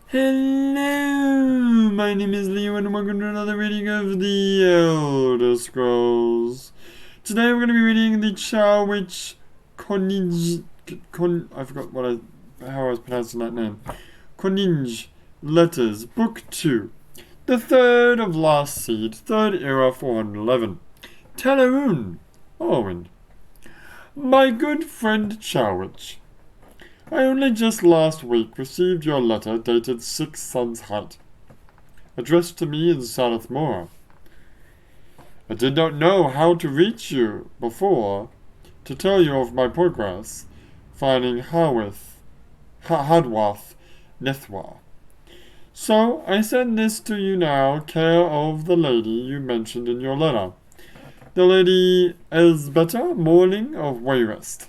Hello, my name is Leo and welcome to another reading of the Elder Scrolls. Today we're going to be reading the Charwich Koniinge, I forgot how I was pronouncing that name. Koniinge Letters, Book 2. The third of Last Seed, Third Era 411. Teleroon, Morrowind. My good friend Charwich, I only just last week received your letter dated 6 Suns Height, addressed to me in Salithmora. I did not know how to reach you before to tell you of my progress, finding Hadwath Nethwa. So I send this to you now, care of the lady you mentioned in your letter, the Lady Elsbeta Morning of Wayrest.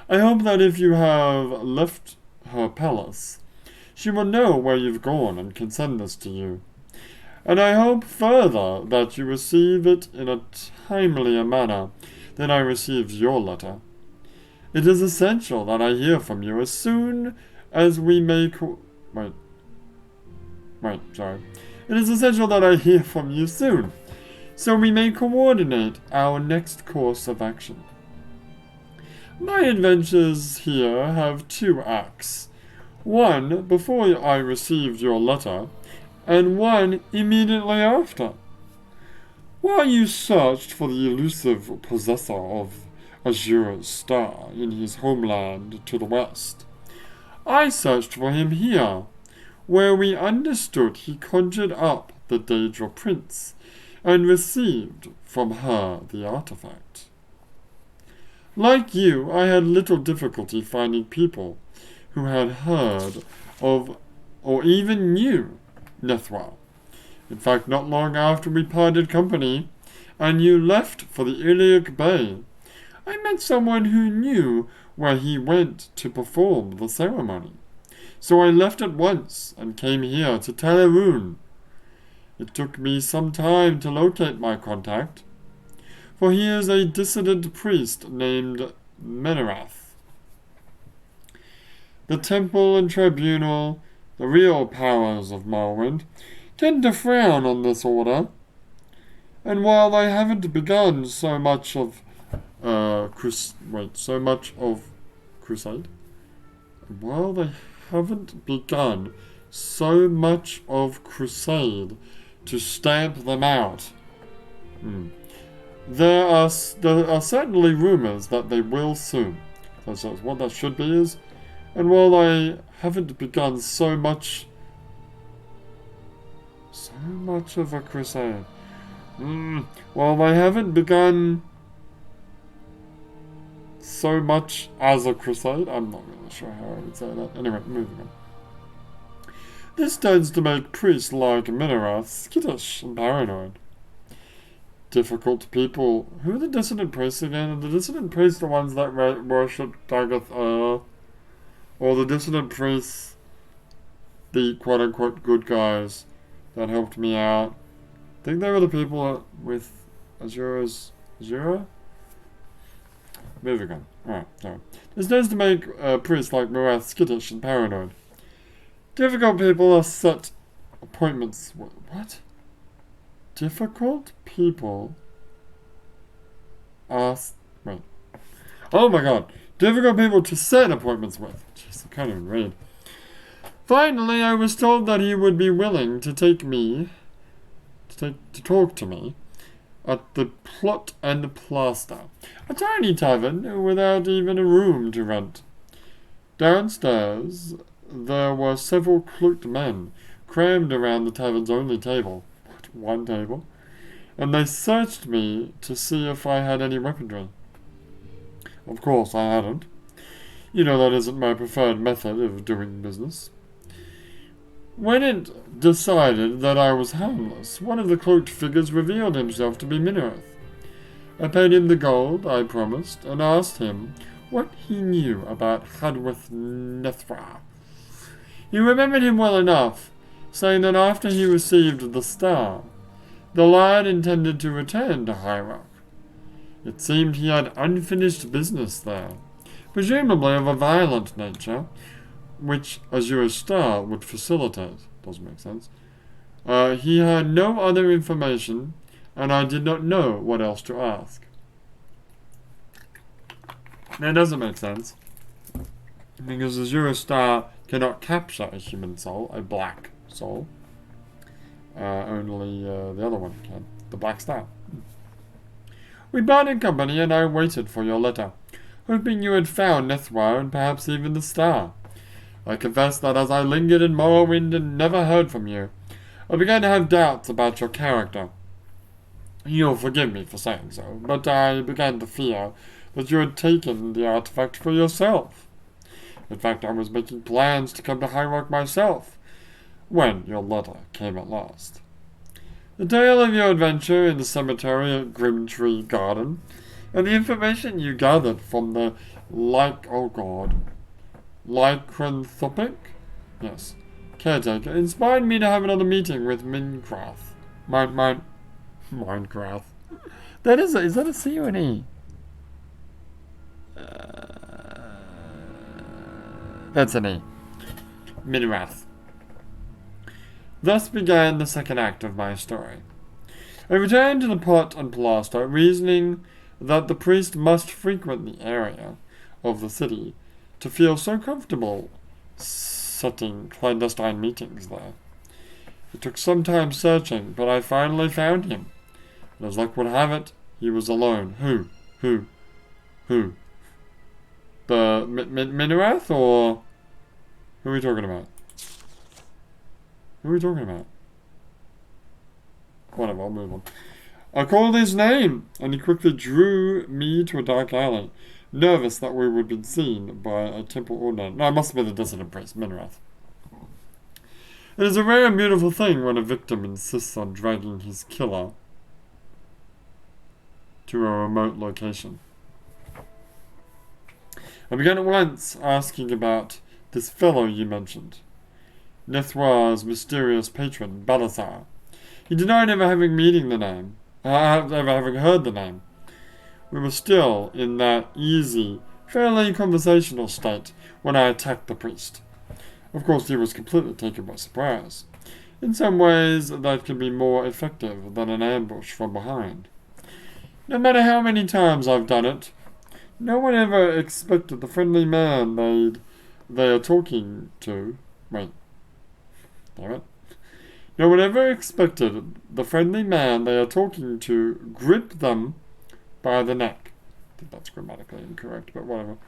I hope that if you have left her palace, she will know where you've gone and can send this to you. And I hope further that you receive it in a timelier manner than I received your letter. It is essential that I hear from you as soon as we may It is essential that I hear from you soon, so we may coordinate our next course of action. My adventures here have 2 acts. One before I received your letter, and one immediately after. While you searched for the elusive possessor of Azura's star in his homeland to the west, I searched for him here, where we understood he conjured up the Daedra Prince and received from her the artifact. Like you, I had little difficulty finding people who had heard of or even knew Nethwa. In fact, not long after we parted company and you left for the Iliac Bay, I met someone who knew where he went to perform the ceremony. So I left at once and came here to Teleroon. It took me some time to locate my contact, for he is a dissident priest named Menerath. The temple and tribunal, the real powers of Morrowind, tend to frown on this order, and while they haven't begun so much of crusade, while they haven't begun so much of crusade to stamp them out. There are certainly rumors that they will soon. That's what that should be is. And while they haven't begun so much of a crusade, while they haven't begun so much as a crusade, I'm not really sure how I would say that. Anyway, moving on. This tends to make priests like Menerath skittish and paranoid. Difficult people. Who are the dissident priests again? Are the dissident priests the ones that worship Dagoth or the dissident priests, the quote-unquote good guys that helped me out? I think they were the people with Azura? Moving on. Alright, sorry. This tends to make priests like Menerath skittish and paranoid. Difficult people are set appointments. What? Difficult people are... Wait. Oh my god. Difficult people to set appointments with. Jeez, I can't even read. Finally, I was told that he would be willing to take me... to talk to me at the Plot and Plaster, a tiny tavern without even a room to rent. Downstairs, there were several cloaked men crammed around the tavern's only table. One table, and they searched me to see if I had any weaponry. Of course I hadn't. You know that isn't my preferred method of doing business. When it decided that I was harmless, one of the cloaked figures revealed himself to be Menerath. I paid him the gold I promised, and asked him what he knew about Hadwath Nethwa. He remembered him well enough, saying that after he received the star, the lad intended to return to High Rock. It seemed he had unfinished business there, presumably of a violent nature, which Azure Star would facilitate. Doesn't make sense. He had no other information, and I did not know what else to ask. That doesn't make sense. Because Azure Star cannot capture a human soul, a black soul. Only the other one can, the Black Star. We parted company, and I waited for your letter, hoping you had found Nethwa and perhaps even the star. I confess that as I lingered in Morrowind and never heard from you, I began to have doubts about your character. You'll forgive me for saying so, but I began to fear that you had taken the artifact for yourself. In fact, I was making plans to come to High Rock myself, when your letter came at last. The tale of your adventure in the cemetery at Grimtree Garden, and the information you gathered from the lycanthropic? Yes. Caretaker inspired me to have another meeting with Minecraft. Minecraft. Is that a C or an E? That's an E. Minrath. Thus began the second act of my story. I returned to the pot and plaster, reasoning that the priest must frequent the area of the city to feel so comfortable setting clandestine meetings there. It took some time searching, but I finally found him. And as luck would have it, he was alone. Who? The Minrath, or who are we talking about? Whatever, I'll move on. I called his name, and he quickly drew me to a dark alley, nervous that we would be seen by a temple ordinary. No, it must have been the dissident priest, Minrath. It is a rare and beautiful thing when a victim insists on dragging his killer to a remote location. I began at once asking about this fellow you mentioned, Nethwa's mysterious patron, Balasar. He denied ever having heard the name. We were still in that easy, fairly conversational state when I attacked the priest. Of course, he was completely taken by surprise. In some ways, that can be more effective than an ambush from behind. No matter how many times I've done it, no one ever expected the friendly man they are talking to. Wait. Damn it. No one ever expected the friendly man they are talking to grip them by the neck. I think that's grammatically incorrect, but whatever.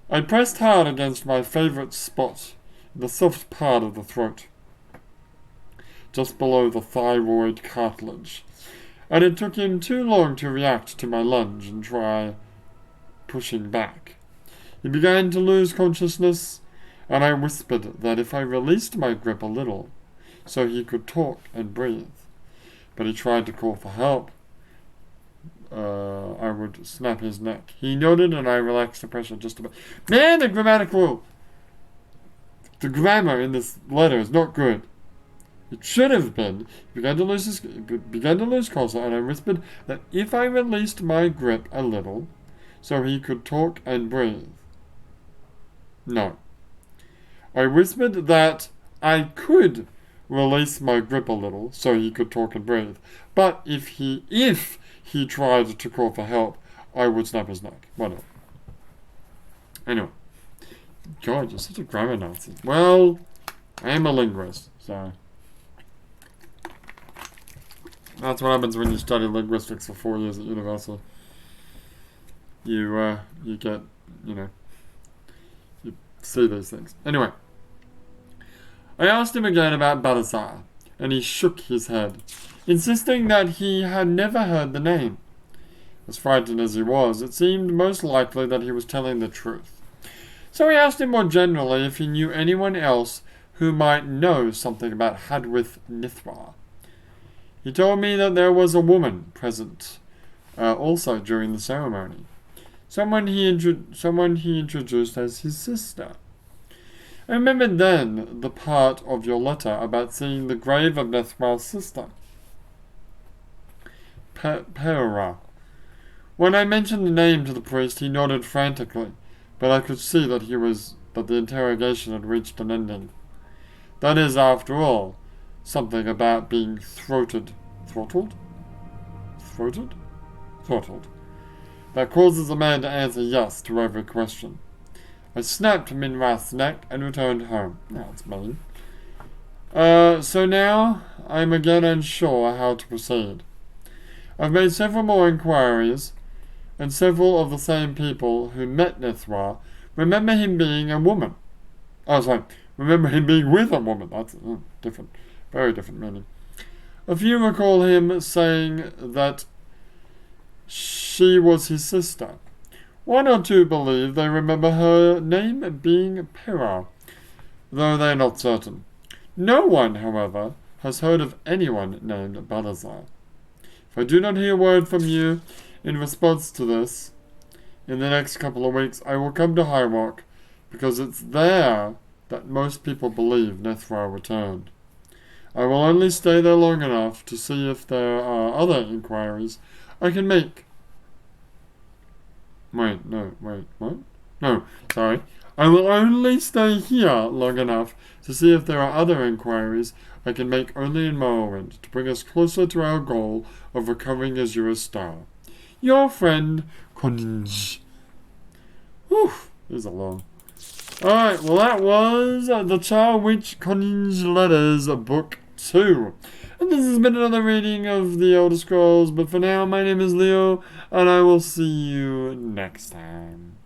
I pressed hard against my favorite spot, the soft part of the throat, just below the thyroid cartilage, and it took him too long to react to my lunge and try pushing back. He began to lose consciousness, and I whispered that if I released my grip a little, so he could talk and breathe, but he tried to call for help, I would snap his neck. He nodded, and I relaxed the pressure just a bit. Man, the grammar in this letter is not good. It should have been. He began to lose consciousness, and I whispered that if I released my grip a little, so he could talk and breathe. No. I whispered that I could release my grip a little, so he could talk and breathe. But if he tried to call for help, I would snap his neck. Whatever. Anyway. God, you're such a grammar Nazi. Well, I am a linguist, so that's what happens when you study linguistics for 4 years at university. You get, you see these things. Anyway. I asked him again about Balasar, and he shook his head, insisting that he had never heard the name. As frightened as he was, it seemed most likely that he was telling the truth. So I asked him more generally if he knew anyone else who might know something about Hadwith Nithwa. He told me that there was a woman present, also during the ceremony. Someone he introduced as his sister. I remembered then the part of your letter about seeing the grave of Nethwa's sister, Peora. When I mentioned the name to the priest, he nodded frantically, but I could see that he was that the interrogation had reached an ending. That is, after all, something about being throttled. Throttled? Throated? Throttled. That causes a man to answer yes to every question. I snapped Minrath's neck and returned home. That's mean. So now I'm again unsure how to proceed. I've made several more inquiries, and several of the same people who met Nithra remember him being a woman. Oh, sorry. Remember him being with a woman. That's different. Very different meaning. A few recall him saying that she was his sister. One or two believe they remember her name being Pyrrha, though they are not certain. No one, however, has heard of anyone named Balazar. If I do not hear word from you in response to this in the next couple of weeks, I will come to High Rock, because it's there that most people believe Nithra returned. I will only stay there long enough to see if there are other inquiries I can make. What? No, sorry. I will only stay here long enough to see if there are other inquiries I can make only in Morrowind to bring us closer to our goal of recovering Azura's star. Your friend, Koniinge. Whew, these are long. Alright, well that was the Charwich Koniinge Letters, Book 2. And this has been another reading of the Elder Scrolls, but for now, my name is Leo, and I will see you next time.